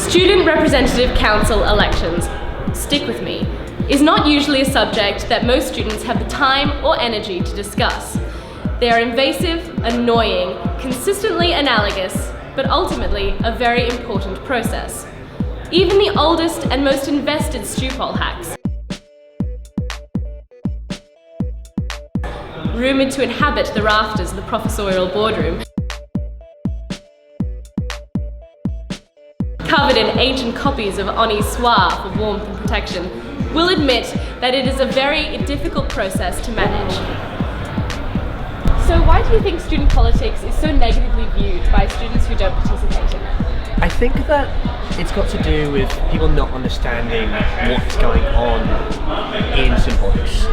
Student Representative Council elections, stick with me, is not usually a subject that most students have the time or energy to discuss. They are invasive, annoying, consistently analogous, but ultimately a very important process. Even the oldest and most invested stew poll hacks, rumoured to inhabit the rafters of the professorial boardroom, covered in ancient copies of Honi Soit for warmth and protection, will admit that it is a very difficult process to manage. So why do you think student politics is so negatively viewed by students who don't participate in it? I think that it's got to do with people not understanding what's going on in student politics.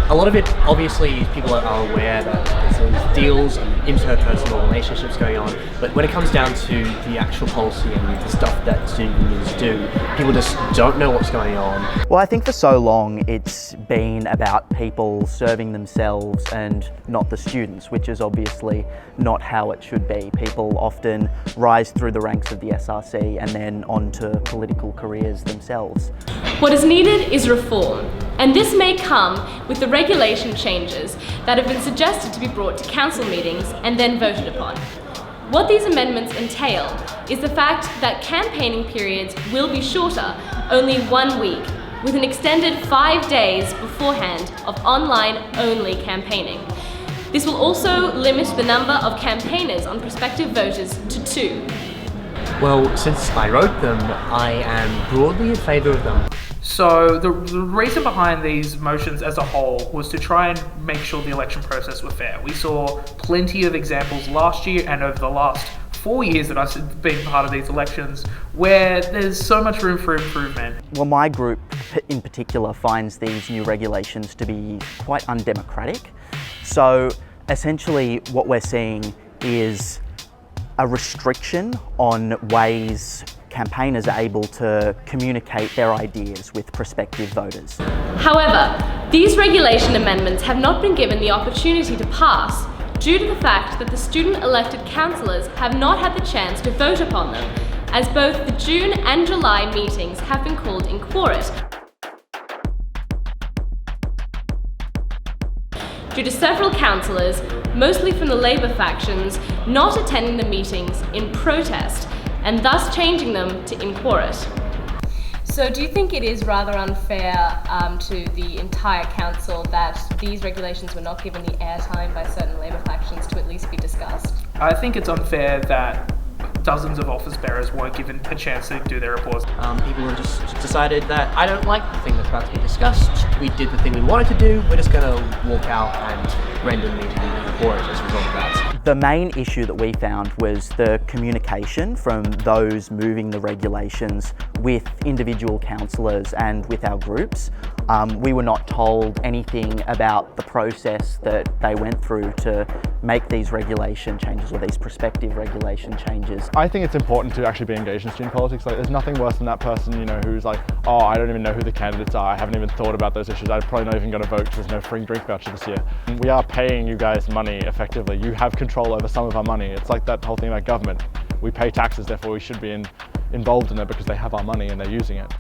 A lot of it, obviously, people are aware that there's deals and interpersonal relationships going on, but when it comes down to the actual policy and the stuff that student unions do, people just don't know what's going on. Well, I think for so long it's been about people serving themselves and not the students, which is obviously not how it should be. People often rise through the ranks of the SRC and then on to political careers themselves. What is needed is reform, and this may come with the regulation changes that have been suggested to be brought to council meetings and then voted upon. What these amendments entail is the fact that campaigning periods will be shorter, only 1 week, with an extended 5 days beforehand of online-only campaigning. This will also limit the number of campaigners on prospective voters to 2. Well, since I wrote them, I am broadly in favour of them. So the reason behind these motions as a whole was to try and make sure the election process was fair. We saw plenty of examples last year and over the last 4 years that I've been part of these elections where there's so much room for improvement. Well, my group in particular finds these new regulations to be quite undemocratic. So essentially what we're seeing is a restriction on ways campaigners are able to communicate their ideas with prospective voters. However, these regulation amendments have not been given the opportunity to pass due to the fact that the student-elected councillors have not had the chance to vote upon them, as both the June and July meetings have been called in quorum. Due to several councillors, mostly from the Labour factions, not attending the meetings in protest, and thus changing them to inquorum. So do you think it is rather unfair to the entire council that these regulations were not given the airtime by certain Labour factions to at least be discussed? I think it's unfair that dozens of office bearers weren't given a chance to do their reports. People have just decided that I don't like the thing that's about to be discussed. We did the thing we wanted to do, we're just going to walk out and render the meeting for it as a result of that. The main issue that we found was the communication from those moving the regulations with individual councillors and with our groups. We were not told anything about the process that they went through to make these regulation changes or these prospective regulation changes. I think it's important to actually be engaged in student politics. Like, there's nothing worse than that person, who's like, oh, I don't even know who the candidates are. I haven't even thought about those issues. I'm probably not even going to vote because there's no free drink voucher this year. We are paying you guys money effectively. You have control over some of our money. It's like that whole thing about government. We pay taxes, therefore we should be involved in it because they have our money and they're using it.